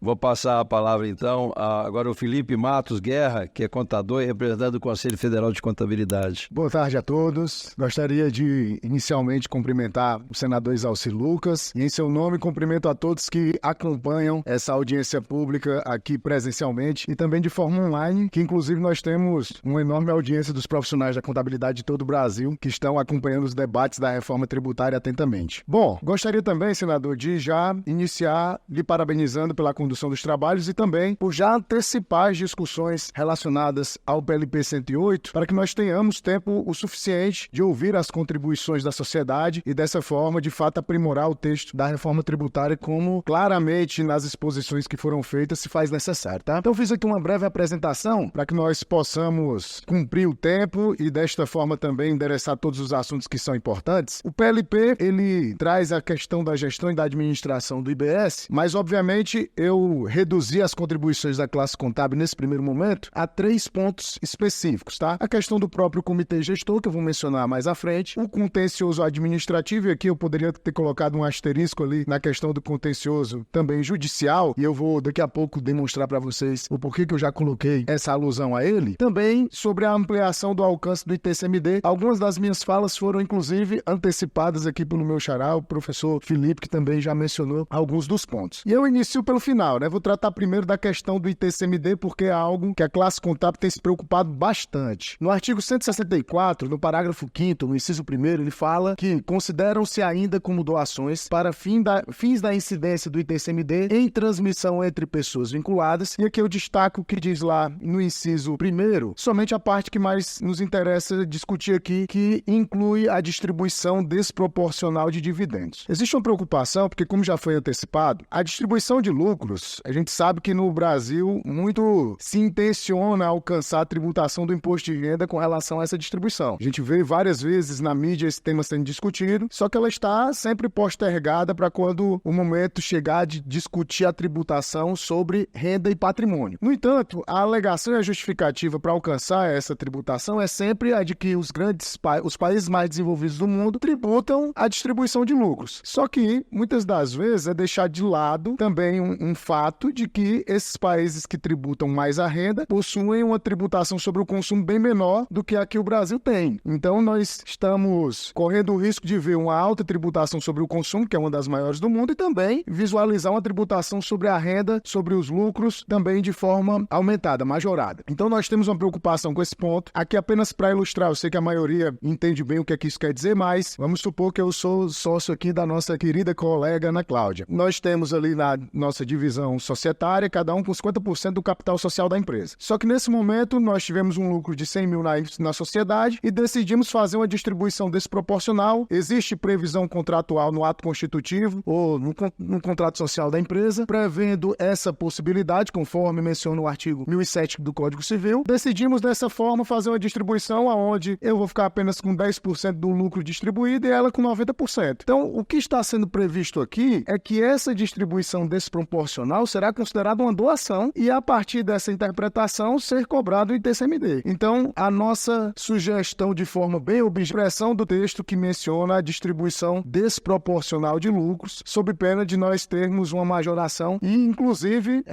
Vou passar a palavra, então, agora ao Felipe Matos Guerra, que é contador e representante do Conselho Federal de Contabilidade. Boa tarde a todos. Gostaria de, inicialmente, cumprimentar o senador Exalci Lucas e, em seu nome, cumprimento a todos que acompanham essa audiência pública aqui presencialmente e também de forma online, que, inclusive, nós temos uma enorme audiência dos profissionais da contabilidade de todo o Brasil que estão acompanhando os debates da reforma tributária atentamente. Bom, gostaria também, senador, de já iniciar lhe parabenizando pela condução dos trabalhos e também por já antecipar as discussões relacionadas ao PLP 108 para que nós tenhamos tempo o suficiente de ouvir as contribuições da sociedade e dessa forma, de fato, aprimorar o texto da reforma tributária como claramente nas exposições que foram feitas se faz necessário, tá? Então fiz aqui uma breve apresentação para que nós possamos cumprir o tempo e desta forma também endereçar todos os assuntos que são importantes. O PLP, ele traz a questão da gestão e da administração do IBS, mas obviamente eu reduzi as contribuições da classe contábil nesse primeiro momento a 3 pontos específicos, tá? A questão do próprio comitê gestor, que eu vou mencionar mais à frente, o contencioso administrativo, e aqui eu poderia ter colocado um asterisco ali na questão do contencioso também judicial, e eu vou daqui a pouco demonstrar para vocês o porquê que eu já coloquei essa alusão a ele. Também sobre a ampliação do alcance do ITCMD. Algumas das minhas falas foram, inclusive, antecipadas aqui pelo meu xará, o professor Felipe, que também já mencionou alguns dos pontos. E eu inicio pelo final, né? Vou tratar primeiro da questão do ITCMD, porque é algo que a classe contábil tem se preocupado bastante. No artigo 164, no parágrafo 5º, no inciso 1º, ele fala que consideram-se ainda como doações para fins da incidência do ITCMD em transmissão entre pessoas vinculadas. E aqui eu destaco o que diz lá no inciso 1º, somente a parte que mais nos interessa discutir aqui, que inclui a distribuição desproporcional de dividendos. Existe uma preocupação, porque como já foi antecipado, a distribuição de lucros, a gente sabe que no Brasil muito se intenciona alcançar a tributação do imposto de renda com relação a essa distribuição. A gente vê várias vezes na mídia esse tema sendo discutido, só que ela está sempre postergada para quando o momento chegar de discutir a tributação sobre renda e patrimônio. No entanto, a alegação e a justificativa para alcançar essa tributação é sempre a de que os países mais desenvolvidos do mundo tributam a distribuição de lucros. Só que, muitas das vezes, é deixar de lado também um fato de que esses países que tributam mais a renda possuem uma tributação sobre o consumo bem menor do que a que o Brasil tem. Então, nós estamos correndo o risco de ver uma alta tributação sobre o consumo, que é uma das maiores do mundo, e também visualizar uma tributação sobre a renda, sobre os lucros, também de forma aumentada, majorada. Então, nós temos uma preocupação com esse ponto. Aqui, apenas para ilustrar, eu sei que a maioria entende bem o que é que isso quer dizer, mas vamos supor que eu sou sócio aqui da nossa querida colega Ana Cláudia. Nós temos ali na nossa divisão societária, cada um com 50% do capital social da empresa. Só que nesse momento nós tivemos um lucro de 100 mil na sociedade e decidimos fazer uma distribuição desproporcional. Existe previsão contratual no ato constitutivo ou no contrato social da empresa, prevendo essa possibilidade, conforme menciona o artigo 1007 do Código Civil. Decidimos dessa forma fazer uma distribuição onde eu vou ficar apenas com 10% do lucro distribuído e ela com 90%. Então, o que está sendo previsto aqui é que essa distribuição desproporcional será considerada uma doação e, a partir dessa interpretação, ser cobrado o ITCMD. Então, a nossa sugestão de forma bem expressão do texto que menciona a distribuição desproporcional de lucros, sob pena de nós termos uma majoração e, inclusive,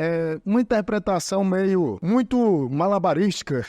uma interpretação muito malabarística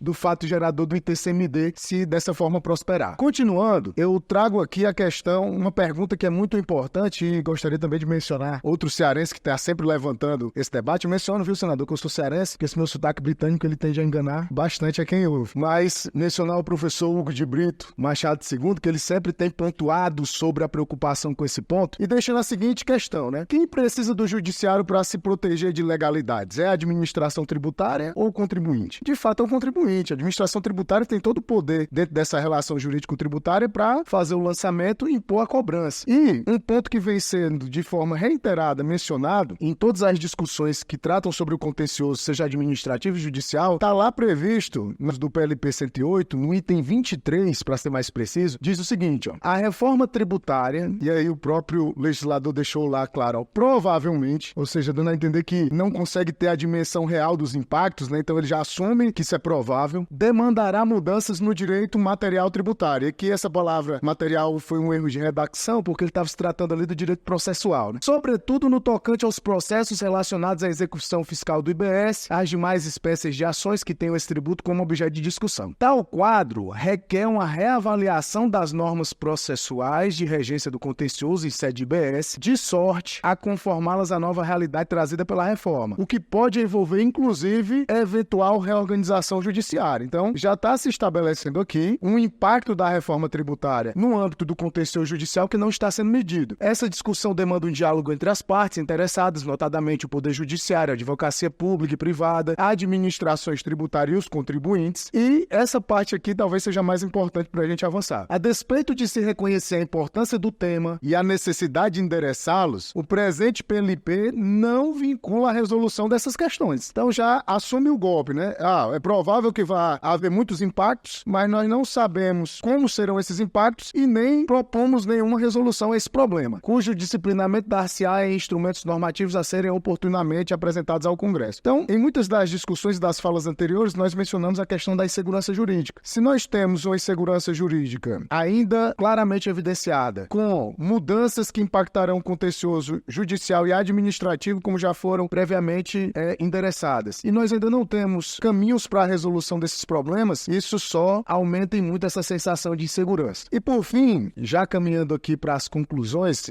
do fato gerador do ITCMD, se dessa forma prosperar. Continuando, eu trago aqui a questão, uma pergunta que é muito importante e gostaria também de mencionar outro cearense que está sempre levantando esse debate. Eu menciono, viu, senador, que eu sou cearense, porque esse meu sotaque britânico ele tende a enganar bastante a quem ouve. Mas mencionar o professor Hugo de Brito Machado II, que ele sempre tem pontuado sobre a preocupação com esse ponto, e deixando a seguinte questão, né? Quem precisa do judiciário para se proteger de ilegalidades? É a administração tributária ou o contribuinte? De fato, é o contribuinte. A administração tributária tem todo o poder dentro dessa relação jurídico-tributária para fazer o lançamento e impor a cobrança. E um ponto que vem sendo de forma reiterada mencionado em todas as discussões que tratam sobre o contencioso, seja administrativo e judicial, está lá previsto do PLP 108, no item 23, para ser mais preciso, diz o seguinte, a reforma tributária, e aí o próprio legislador deixou lá claro, provavelmente, ou seja, dando a entender que não consegue ter a dimensão real dos impactos, né? Então ele já assume que isso é provável, provável, demandará mudanças no direito material tributário. E aqui essa palavra material foi um erro de redação, porque ele estava se tratando ali do direito processual, né? Sobretudo no tocante aos processos relacionados à execução fiscal do IBS, às demais espécies de ações que tenham esse tributo como objeto de discussão. Tal quadro requer uma reavaliação das normas processuais de regência do contencioso em sede de IBS, de sorte a conformá-las à nova realidade trazida pela reforma, o que pode envolver, inclusive, eventual reorganização judiciária. Então, já está se estabelecendo aqui um impacto da reforma tributária no âmbito do contencioso judicial que não está sendo medido. Essa discussão demanda um diálogo entre as partes interessadas, notadamente o Poder Judiciário, a advocacia pública e privada, administrações tributárias e os contribuintes, e essa parte aqui talvez seja mais importante para a gente avançar. A despeito de se reconhecer a importância do tema e a necessidade de endereçá-los, o presente PLP não vincula a resolução dessas questões. Então já assume o golpe, né? É provável que vá haver muitos impactos, mas nós não sabemos como serão esses impactos e nem propomos nenhuma resolução a esse problema, cujo disciplinamento dar-se-á em instrumentos normativos a serem oportunamente apresentados ao Congresso. Então, em muitas das discussões e das falas anteriores, nós mencionamos a questão da insegurança jurídica. Se nós temos uma insegurança jurídica ainda claramente evidenciada, com mudanças que impactarão o contencioso judicial e administrativo, como já foram previamente endereçadas, e nós ainda não temos caminhos para a resolução desses problemas, isso só aumenta em muito essa sensação de insegurança. E por fim, já caminhando aqui para as conclusões,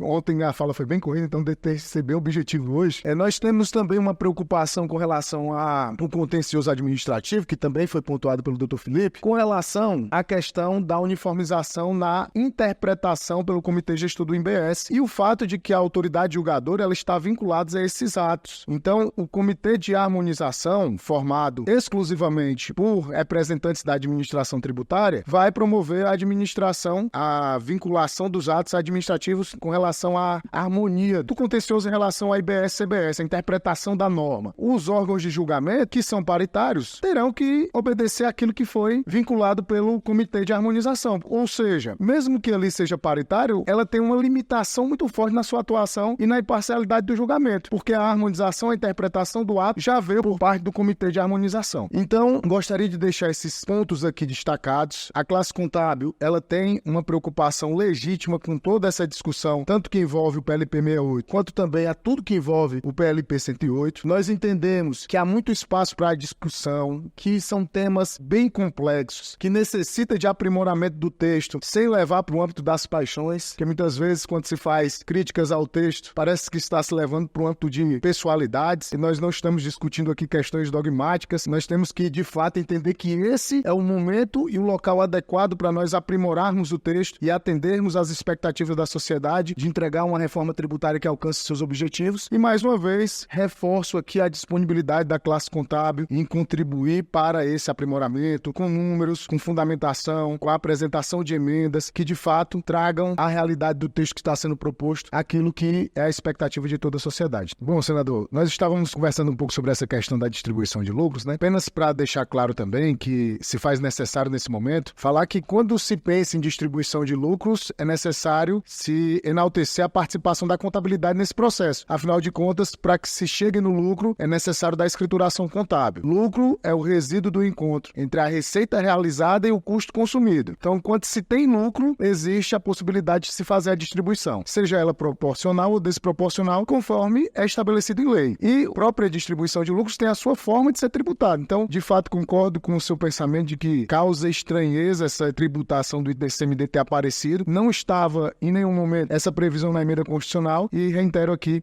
ontem a fala foi bem corrida, então deve ter sido bem objetivo hoje, nós temos também uma preocupação com relação ao contencioso administrativo, que também foi pontuado pelo Dr. Felipe, com relação à questão da uniformização na interpretação pelo Comitê Gestor do IBS e o fato de que a autoridade julgadora ela está vinculada a esses atos. Então, o Comitê de Harmonização, formado exclusivamente por representantes da administração tributária, vai promover a vinculação dos atos administrativos com relação à harmonia do contencioso em relação à IBS-CBS, a interpretação da norma. Os órgãos de julgamento, que são paritários, terão que obedecer àquilo que foi vinculado pelo Comitê de Harmonização. Ou seja, mesmo que ali seja paritário, ela tem uma limitação muito forte na sua atuação e na imparcialidade do julgamento, porque a harmonização, a interpretação do ato já veio por parte do Comitê de Harmonização. Então, gostaria de deixar esses pontos aqui destacados. A classe contábil, ela tem uma preocupação legítima com toda essa discussão, tanto que envolve o PLP 68, quanto também a tudo que envolve o PLP 108. Nós entendemos que há muito espaço para a discussão, que são temas bem complexos, que necessitam de aprimoramento do texto, sem levar para o âmbito das paixões, que muitas vezes, quando se faz críticas ao texto, parece que está se levando para o âmbito de pessoalidades, e nós não estamos discutindo aqui questões dogmáticas, nós temos que, de fato, entender que esse é o momento e o local adequado para nós aprimorarmos o texto e atendermos às expectativas da sociedade de entregar uma reforma tributária que alcance seus objetivos. E, mais uma vez, reforço aqui a disponibilidade da classe contábil em contribuir para esse aprimoramento, com números, com fundamentação, com a apresentação de emendas que, de fato, tragam à realidade do texto que está sendo proposto aquilo que é a expectativa de toda a sociedade. Bom, senador, nós estávamos conversando um pouco sobre essa questão da distribuição de lucros, né? Apenas para deixar claro também que se faz necessário nesse momento falar que quando se pensa em distribuição de lucros, é necessário se enaltecer a participação da contabilidade nesse processo. Afinal de contas, para que se chegue no lucro, é necessário da escrituração contábil. Lucro é o resíduo do encontro entre a receita realizada e o custo consumido. Então, quando se tem lucro, existe a possibilidade de se fazer a distribuição, seja ela proporcional ou desproporcional, conforme é estabelecido em lei. E a própria distribuição de lucros tem a sua forma de ser tributada. Então, de fato, concordo com o seu pensamento de que causa estranheza essa tributação do ICMD ter aparecido. Não estava em nenhum momento essa previsão na emenda constitucional e reitero aqui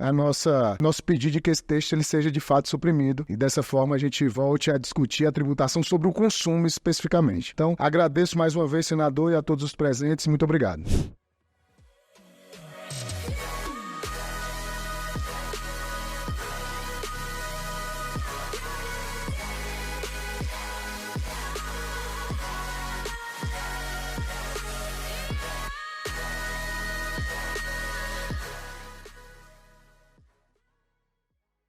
nosso pedido de que esse texto ele seja de fato suprimido e dessa forma a gente volte a discutir a tributação sobre o consumo especificamente. Então, agradeço mais uma vez, senador, e a todos os presentes. Muito obrigado.